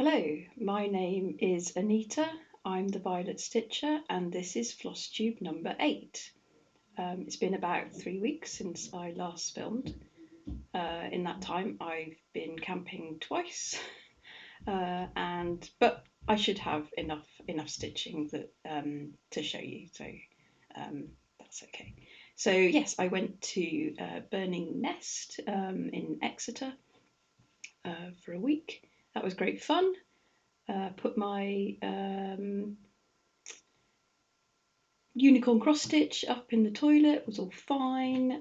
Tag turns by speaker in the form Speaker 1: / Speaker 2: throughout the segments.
Speaker 1: Hello, my name is Anita. I'm the Violet Stitcher, and this is Floss Tube number 8. It's been about 3 weeks since I last filmed. In that time, I've been camping twice, but I should have enough stitching to show you, so that's okay. So yes, I went to Burning Nest in Exeter for a week. That was great fun. Put my unicorn cross stitch up in the toilet, was all fine.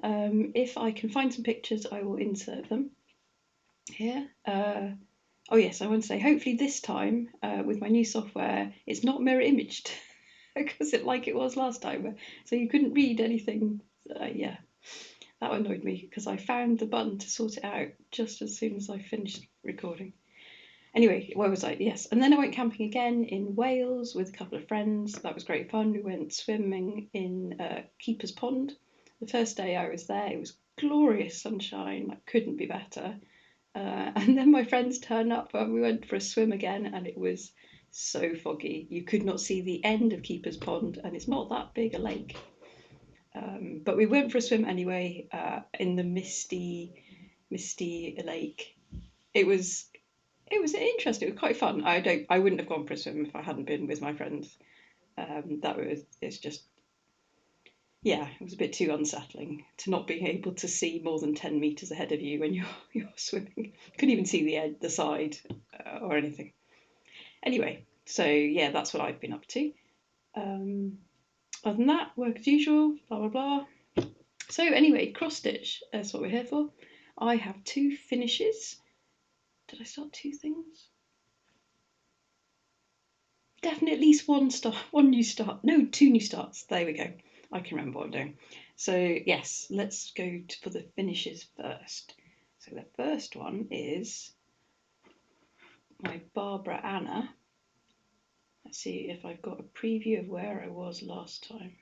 Speaker 1: If I can find some pictures, I will insert them here. Oh yes, I want to say, hopefully this time with my new software, it's not mirror imaged because like it was last time, so you couldn't read anything. Yeah, that annoyed me because I found the button to sort it out just as soon as I finished recording. Anyway, where was I? Yes, and then I went camping again in Wales with a couple of friends. That was great fun. We went swimming in Keeper's Pond. The first day I was there, it was glorious sunshine, like couldn't be better. And then my friends turned up and we went for a swim again, and it was so foggy. You could not see the end of Keeper's Pond, and it's not that big a lake. But we went for a swim anyway in the misty lake. It was interesting. It was quite fun. I wouldn't have gone for a swim if I hadn't been with my friends. It's just, yeah, it was a bit too unsettling to not being able to see more than 10 meters ahead of you when you're swimming. Couldn't even see the side or anything. Anyway, so yeah, that's what I've been up to. Other than that, work as usual, blah blah blah. So anyway, cross stitch, that's what we're here for. I have 2 finishes. Did I start 2 things? Definitely at least one new start. No, 2 new starts. There we go. I can remember what I'm doing. So yes, let's go for the finishes first. So the first one is my Barbara Anna. Let's see if I've got a preview of where I was last time.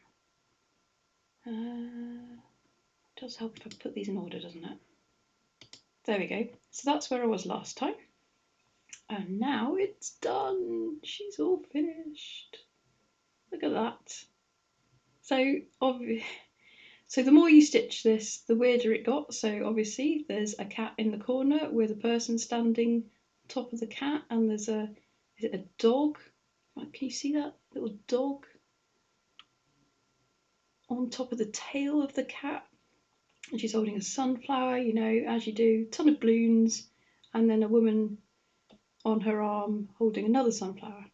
Speaker 1: It does help if I put these in order, doesn't it? There we go. So that's where I was last time. And now it's done. She's all finished. Look at that. So the more you stitch this, the weirder it got. So obviously there's a cat in the corner with a person standing on top of the cat, and there's is it a dog? Can you see that little dog on top of the tail of the cat? And she's holding a sunflower, you know, as you do, a ton of balloons, and then a woman on her arm holding another sunflower.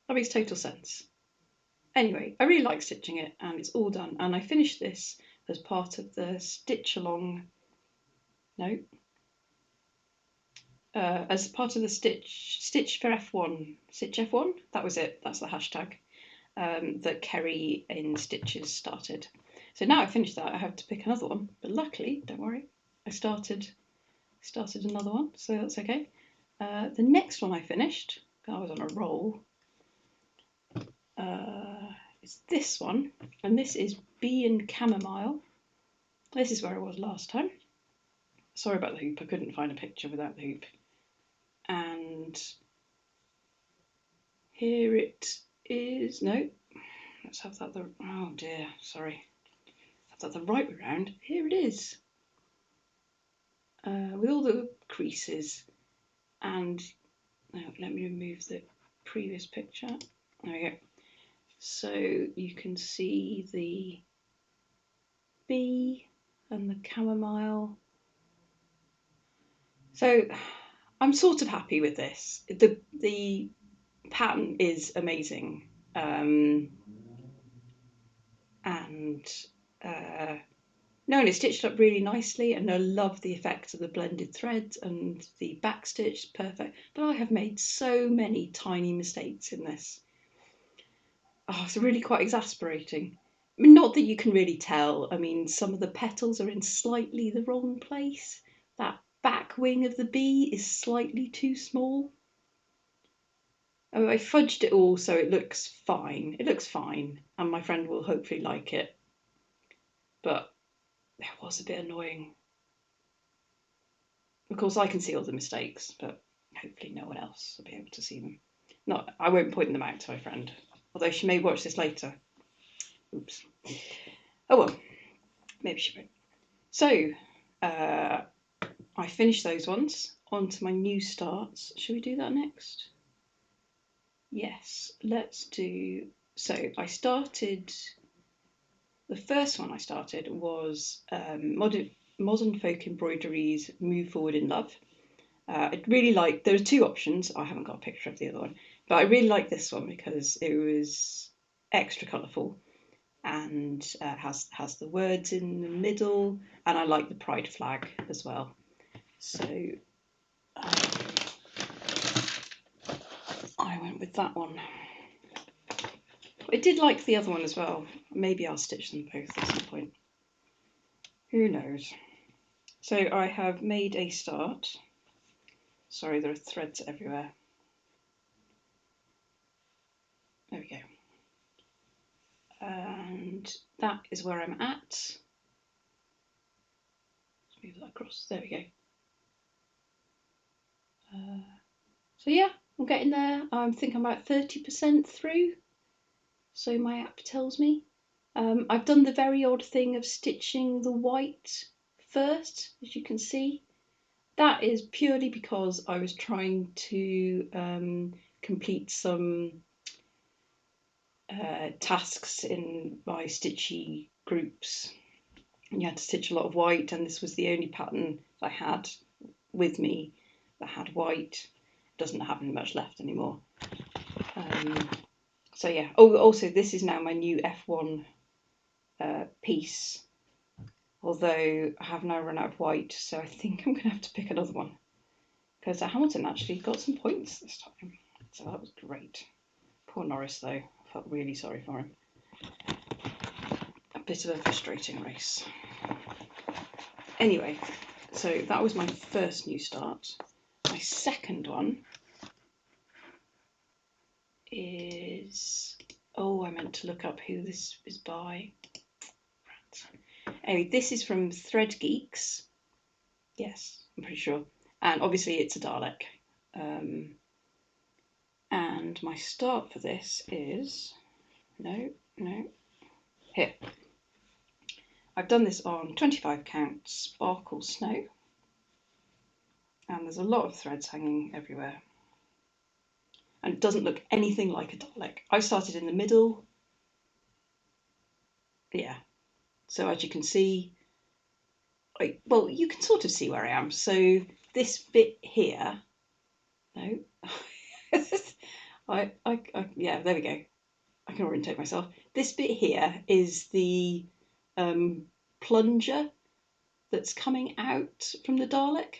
Speaker 1: That makes total sense. Anyway, I really like stitching it, and it's all done. And I finished this as part of the stitch along. No. As part of the stitch for F1, stitch F1. That was it. That's the hashtag that Kerry in Stitches started. So now I finished that, I have to pick another one. But luckily, don't worry, I started another one, so that's okay. The next one I finished, I was on a roll. It's this one, and this is Bee and Chamomile. This is where I was last time. Sorry about the hoop, I couldn't find a picture without the hoop. And here it is. No, let's have that oh dear, sorry. Have that the right way around. Here it is. With all the creases, and let me remove the previous picture. There we go. So you can see the bee and the chamomile. So I'm sort of happy with this. The pattern is amazing, and no, and it's stitched up really nicely, and I love the effect of the blended threads, and the back stitch is perfect. But I have made so many tiny mistakes in this. Oh, it's really quite exasperating. I mean, not that you can really tell. I mean, some of the petals are in slightly the wrong place. That back wing of the bee is slightly too small. Oh, I fudged it all so it looks fine. It looks fine, and my friend will hopefully like it. But it was a bit annoying. Of course, I can see all the mistakes, but hopefully no one else will be able to see them. Not, I won't point them out to my friend, although she may watch this later. Oops. Oh well, maybe she won't. So, I finished those ones. On to my new starts. Should we do that next? Yes, let's do. So I started. The first one I started was Modern Folk Embroideries Move Forward in Love. I really like. There are two options. I haven't got a picture of the other one, but I really like this one because it was extra colourful and has the words in the middle, and I like the pride flag as well. So I went with that one. I did like the other one as well. Maybe I'll stitch them both at some point. Who knows? So I have made a start. Sorry, there are threads everywhere. There we go. And that is where I'm at. Let's move that across. There we go. So yeah, I'm getting there. I think I'm about 30% through. So my app tells me. I've done the very odd thing of stitching the white first, as you can see. That is purely because I was trying to complete some tasks in my stitchy groups. And you had to stitch a lot of white, and this was the only pattern I had with me that had white. Doesn't have much left anymore. So yeah. Oh, also this is now my new F1 piece. Although I have now run out of white, so I think I'm going to have to pick another one. Because Hamilton actually got some points this time. So that was great. Poor Norris though. I felt really sorry for him. A bit of a frustrating race. Anyway, so that was my first new start. My second one is... Oh, I meant to look up who this is by. Anyway, this is from Thread Geeks. Yes, I'm pretty sure. And obviously it's a Dalek. And my start for this is... No. Here. I've done this on 25 count sparkle snow. And there's a lot of threads hanging everywhere. And it doesn't look anything like a Dalek. I started in the middle. Yeah. So as you can see, well, you can sort of see where I am. So this bit here, no, yeah, there we go. I can orientate myself. This bit here is the plunger that's coming out from the Dalek.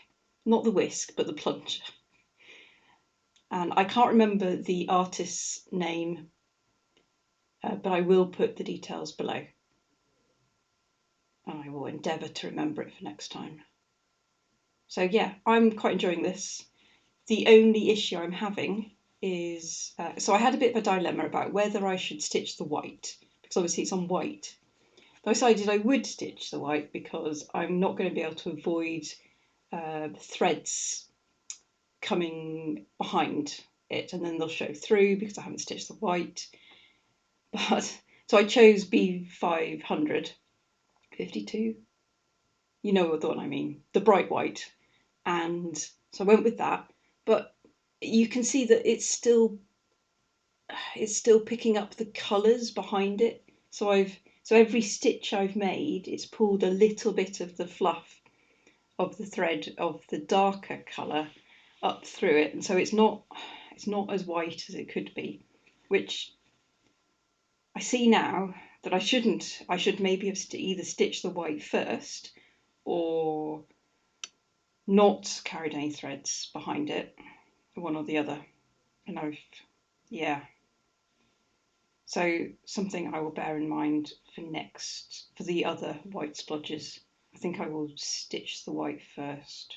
Speaker 1: Not the whisk, but the plunger. And I can't remember the artist's name, but I will put the details below. And I will endeavour to remember it for next time. So yeah, I'm quite enjoying this. The only issue I'm having is, so I had a bit of a dilemma about whether I should stitch the white, because obviously it's on white. But I decided I would stitch the white because I'm not going to be able to avoid the threads coming behind it, and then they'll show through because I haven't stitched the white. But so I chose B500 52. You know the one I mean, the bright white. And so I went with that, but you can see that it's still picking up the colours behind it. So every stitch I've made, it's pulled a little bit of the fluff of the thread of the darker colour up through it, and so it's not as white as it could be, which I see now that I should maybe have either stitched the white first or not carried any threads behind it, one or the other. And yeah. So something I will bear in mind for the other white splodges. I think I will stitch the white first.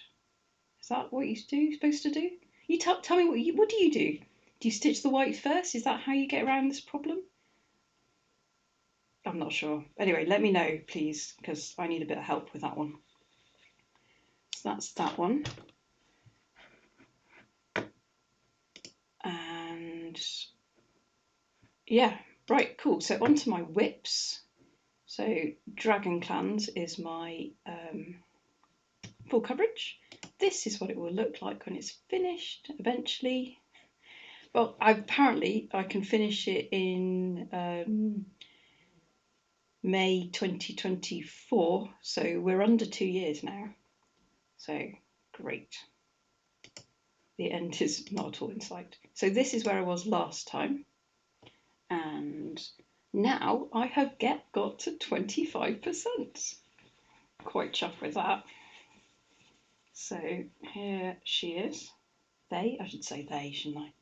Speaker 1: Is that what you're supposed to do? You tell me what do you do? Do you stitch the white first? Is that how you get around this problem? I'm not sure. Anyway, let me know, please, because I need a bit of help with that one. So that's that one. yeah, right, cool. So onto my whips. So Dragon Clans is my full coverage. This is what it will look like when it's finished eventually. Well, apparently I can finish it in May 2024, so we're under 2 years now. So great. The end is not at all in sight. So this is where I was last time, and now I have got to 25%. Quite chuffed with that. So here she is. I should say they, shouldn't I?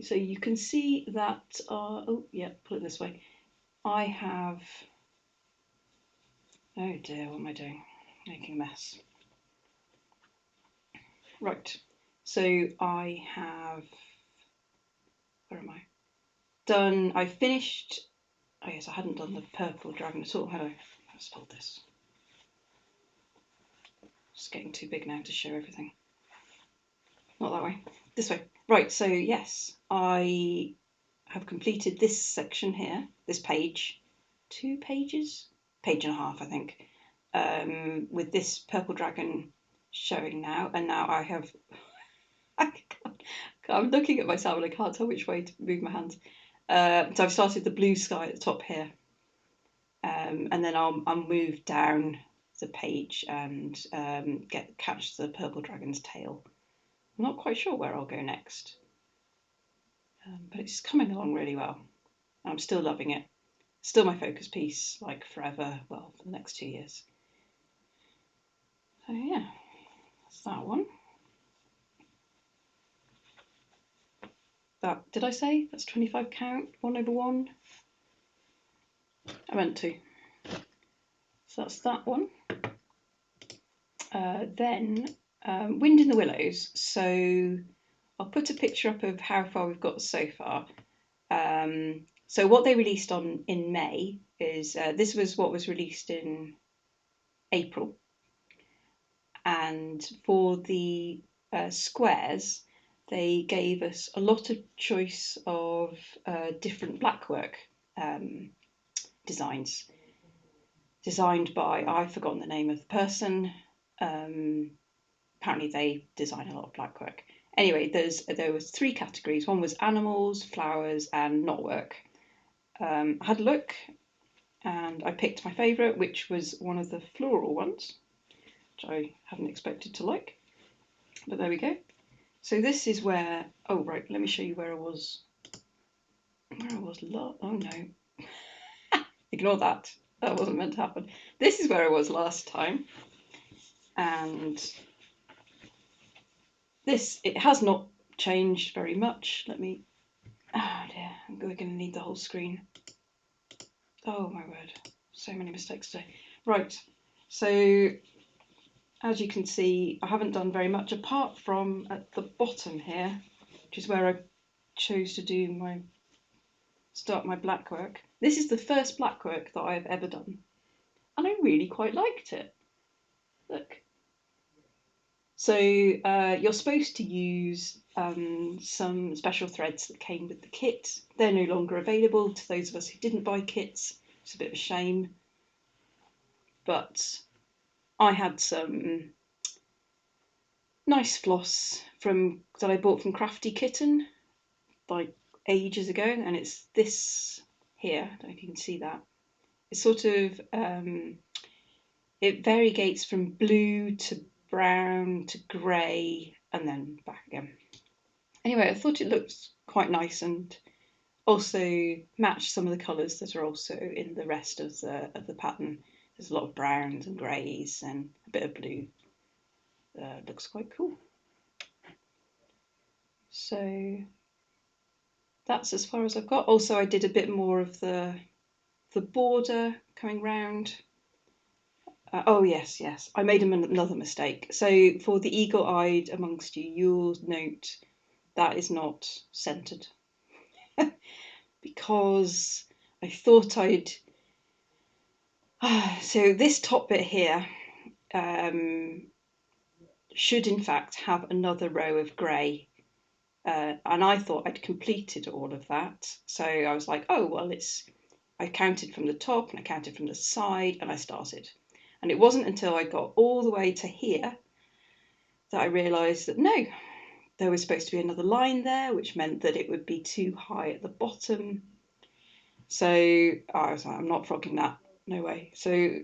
Speaker 1: So you can see that, oh yeah, put it this way. I have, oh dear, what am I doing? Making a mess. Right, so I have, where am I? I finished, oh yes, I hadn't done the purple dragon at all, had I? Let's hold this. It's getting too big now to show everything. Not that way, this way. Right, so yes, I have completed this section here, this page, 2 pages, page and a half, I think, with this purple dragon showing now, and now I have, I'm looking at myself and I can't tell which way to move my hands. So I've started the blue sky at the top here, and then I'll move down the page and catch the purple dragon's tail. I'm not quite sure where I'll go next, but it's coming along really well. I'm still loving it. Still my focus piece, like forever, well, for the next 2 years. So yeah, that's that one. That, did I say that's 25 count, 1 over 1? I meant to. So that's that one. Then Wind in the Willows. So I'll put a picture up of how far we've got so far. So what they released in May is, this was what was released in April. And for the squares, they gave us a lot of choice of different Blackwork designs, designed by, I've forgotten the name of the person. Apparently they design a lot of Blackwork. Anyway, there was 3 categories. One was animals, flowers, and knotwork. I had a look and I picked my favourite, which was one of the floral ones, which I hadn't expected to like, but there we go. So this is where, oh right, let me show you where I was oh no, ignore that, that wasn't meant to happen. This is where I was last time, and this, it has not changed very much. Let me, oh dear, we're going to need the whole screen. Oh my word, so many mistakes today. Right, so as you can see, I haven't done very much apart from at the bottom here, which is where I chose to do start my Blackwork. This is the first Blackwork that I've ever done, and I really quite liked it. Look. So you're supposed to use some special threads that came with the kit. They're no longer available to those of us who didn't buy kits. It's a bit of a shame, but I had some nice floss that I bought from Crafty Kitten like ages ago, and it's this here. I don't know if you can see that. It's sort of it variegates from blue to brown to grey and then back again. Anyway, I thought it looked quite nice and also matched some of the colours that are also in the rest of the pattern. There's a lot of browns and greys and a bit of blue. Looks quite cool. So that's as far as I've got. Also, I did a bit more of the border coming round. Oh yes, I made another mistake. So for the eagle-eyed amongst you, you'll note that is not centered because I thought I'd. So this top bit here should in fact have another row of grey and I thought I'd completed all of that. So I was like, oh, well, I counted from the top and I counted from the side and I started. And it wasn't until I got all the way to here that I realised that no, there was supposed to be another line there, which meant that it would be too high at the bottom. So I was like, I'm not frogging that, no way. So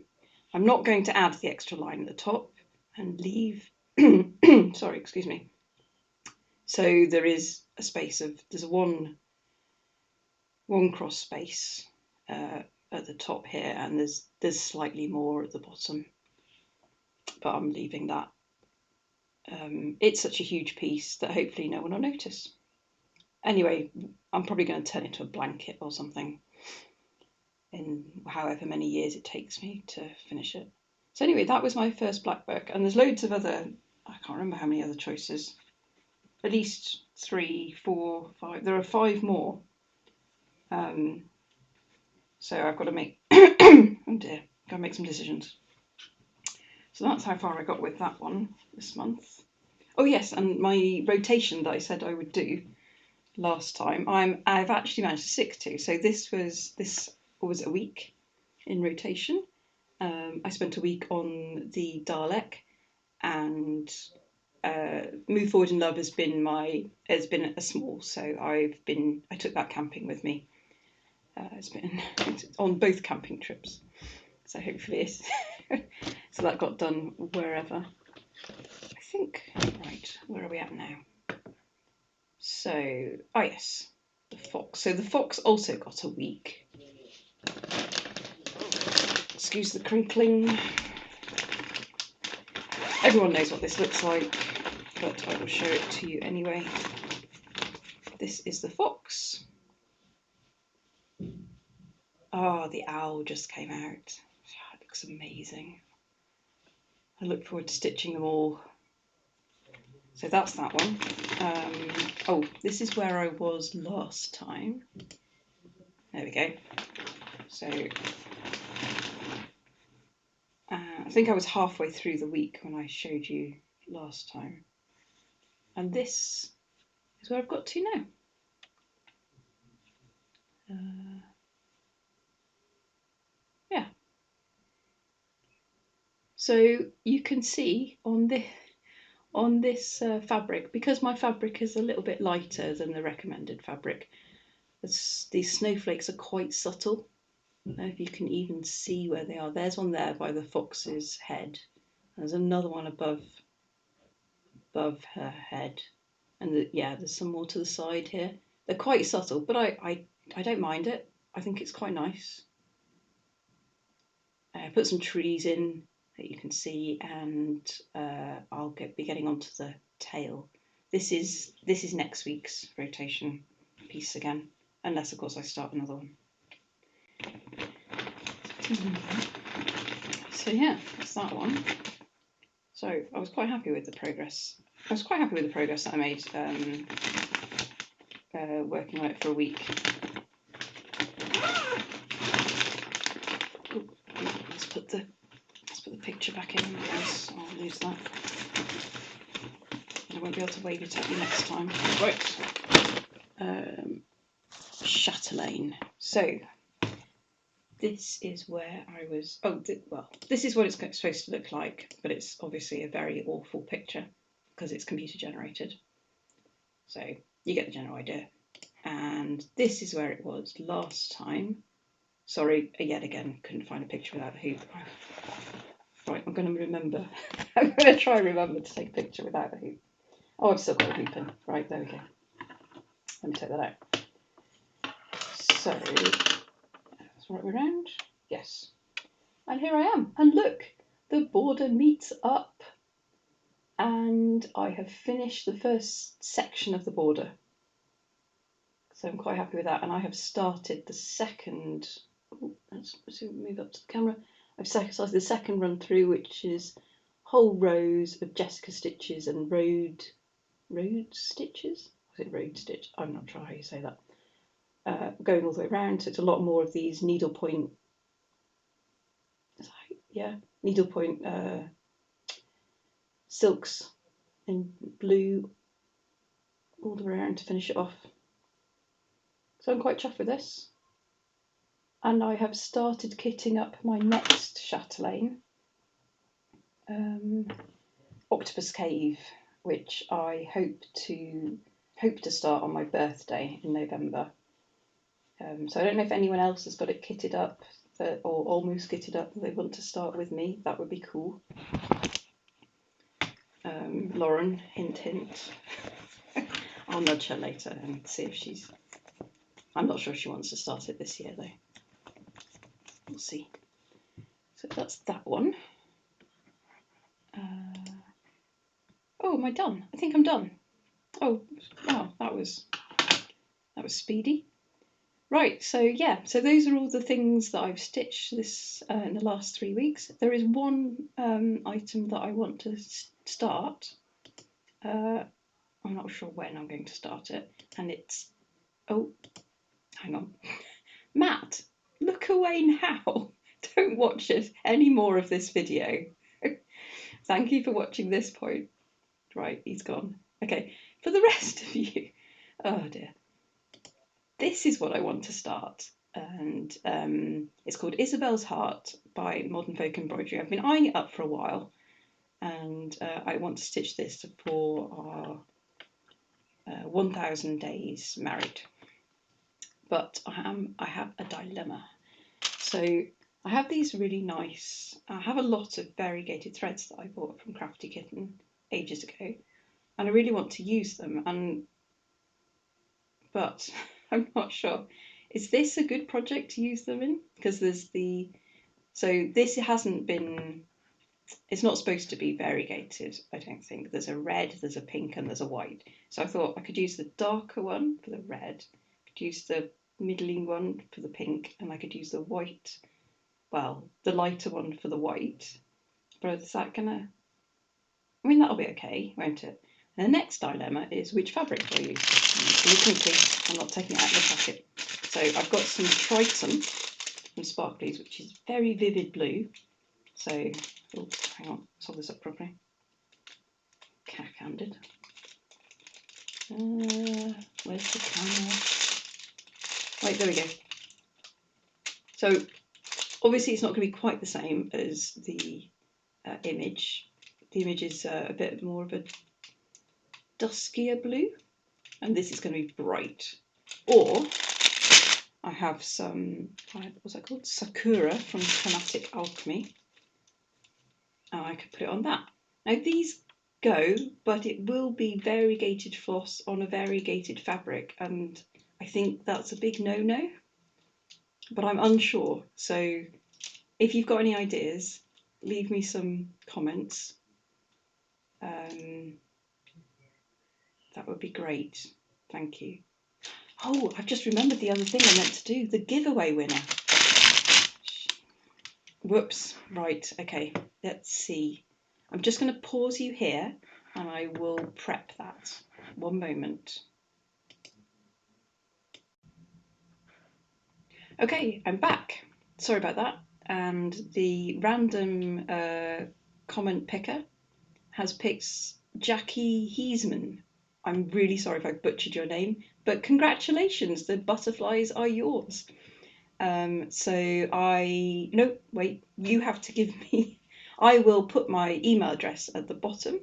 Speaker 1: I'm not going to add the extra line at the top and leave, sorry, excuse me. So there is a space of, there's one cross space at the top here, and there's slightly more at the bottom, but I'm leaving that. It's such a huge piece that hopefully no one will notice. Anyway, I'm probably going to turn it into a blanket or something in however many years it takes me to finish it. So anyway, that was my first Blackwork, and there's loads of other, I can't remember how many other choices, at least 3, 4, 5, there are 5 more. So I've got to make, oh dear, got to make some decisions. So that's how far I got with that one this month. Oh yes, and my rotation that I said I would do last time, I've actually managed to stick to. So this was a week in rotation. I spent a week on the Dalek, and Move Forward in Love has been a small. So I took that camping with me. It's been on both camping trips. So hopefully so that got done wherever. I think, right, where are we at now? So, oh yes, the fox. So the fox also got a week. Excuse the crinkling. Everyone knows what this looks like, but I will show it to you anyway. This is the fox. Oh, the owl just came out. It looks amazing. I look forward to stitching them all. So that's that one. Oh, this is where I was last time. There we go. So I think I was halfway through the week when I showed you last time. And this is where I've got to now. Yeah. So you can see on this fabric, because my fabric is a little bit lighter than the recommended fabric, these snowflakes are quite subtle. I don't know if you can even see where they are. There's one there by the fox's head. There's another one above her head, and yeah, there's some more to the side here. They're quite subtle, but I don't mind it. I think it's quite nice. I put some trees in that you can see, and I'll be getting onto the tail. This is next week's rotation piece again, unless of course I start another one. So yeah, that's that one. So I was quite happy with the progress. That I made working on it for a week. Ooh, let's put the picture back in the house. I'll lose that. I won't be able to wave it at you next time. Right. Chatelaine. So this is where I was. Well, this is what it's supposed to look like, but it's obviously a very awful picture because it's computer generated. So you get the general idea. And this is where it was last time. Sorry, yet again, couldn't find a picture without a hoop. Right, I'm going to remember. I'm going to try and remember to take a picture without a hoop. Oh, I've still got a hoop in. Right, there we go. Let me take that out. So, that's right way around. Yes. And here I am. And look, the border meets up. And I have finished the first section of the border. So I'm quite happy with that. And I have started the second. Let's move up to the camera. I've started the second run through, which is whole rows of Jessica stitches and road stitches. Was it road stitch? I'm not sure how you say that. Going all the way around, so it's a lot more of these needlepoint. Yeah, needlepoint silks in blue, all the way around to finish it off. So I'm quite chuffed with this. And I have started kitting up my next chatelaine, Octopus Cave, which I hope to start on my birthday in November. So I don't know if anyone else has got it kitted up or almost kitted up that they want to start with me. That would be cool. Lauren, hint, hint. I'll nudge her later and see if she's... I'm not sure she wants to start it this year, though. We'll see. So that's that one. Oh, am I done? I think I'm done. Oh, wow, that was speedy. Right, so yeah, so those are all the things that I've stitched this in the last 3 weeks. There is one item that I want to start. I'm not sure when I'm going to start it, and it's... Oh, hang on. Matt, look away now. Don't watch any more of this video. Thank you for watching this point. Right, he's gone. Okay, for the rest of you, oh dear. This is what I want to start, and it's called Isabel's Heart by Modern Folk Embroidery. I've been eyeing it up for a while, and I want to stitch this for our 1000 days married. But I have a dilemma. So I have these really nice, I have a lot of variegated threads that I bought from Crafty Kitten ages ago, and I really want to use them, but I'm not sure. Is this a good project to use them in? Because there's so this hasn't been, it's not supposed to be variegated, I don't think. There's a red, there's a pink, and there's a white. So I thought I could use the darker one for the red, I could use the middling one for the pink, and I could use the white, well, the lighter one for the white. But is that gonna, I mean, that'll be okay, won't it? And the next dilemma is which fabric do I use? You can see I'm not taking it out of the packet. So I've got some Triton from Sparklies, which is very vivid blue. So, oh, hang on, let's hold this up properly. Cack-handed. Where's the camera? Right, there we go. So obviously it's not going to be quite the same as the image. The image is a bit more of a duskier blue, and this is going to be bright. Or I have some, what's that called? Sakura from Chromatic Alchemy, and I could put it on that. Now these go, but it will be variegated floss on a variegated fabric, and I think that's a big no-no, but I'm unsure. So if you've got any ideas, leave me some comments. That would be great. Thank you. Oh, I've just remembered the other thing I meant to do, the giveaway winner. Whoops, right, okay, let's see. I'm just going to pause you here and I will prep that. One moment. Okay, I'm back. Sorry about that. And the random comment picker has picked Jackie Heisman. I'm really sorry if I butchered your name, but congratulations, the butterflies are yours. No, wait, you have to give me, I will put my email address at the bottom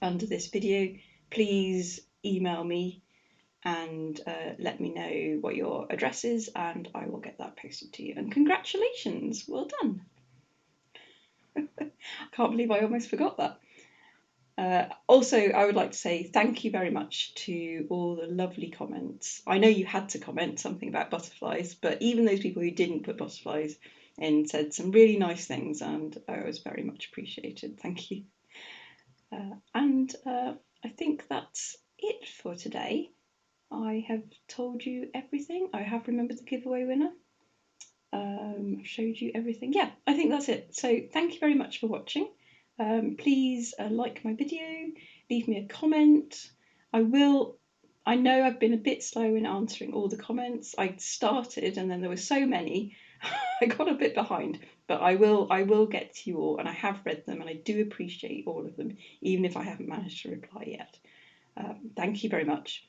Speaker 1: under this video. Please email me and let me know what your address is, and I will get that posted to you. And congratulations, well done. I can't believe I almost forgot that. Also, I would like to say thank you very much to all the lovely comments. I know you had to comment something about butterflies, but even those people who didn't put butterflies in said some really nice things, and I was very much appreciated. Thank you. I think that's it for today. I have told you everything. I have remembered the giveaway winner. I've showed you everything. Yeah, I think that's it. So thank you very much for watching. Please like my video, leave me a comment. I know I've been a bit slow in answering all the comments. I started and then there were so many, I got a bit behind, but I will get to you all, and I have read them and I do appreciate all of them, even if I haven't managed to reply yet. Thank you very much.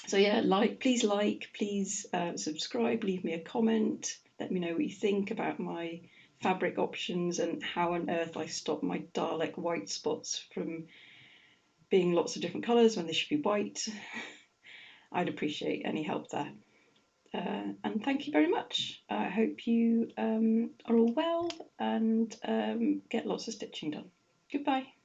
Speaker 1: So yeah, please subscribe, leave me a comment, let me know what you think about my fabric options and how on earth I stop my Dalek white spots from being lots of different colours when they should be white. I'd appreciate any help there. And thank you very much. I hope you are all well and get lots of stitching done. Goodbye.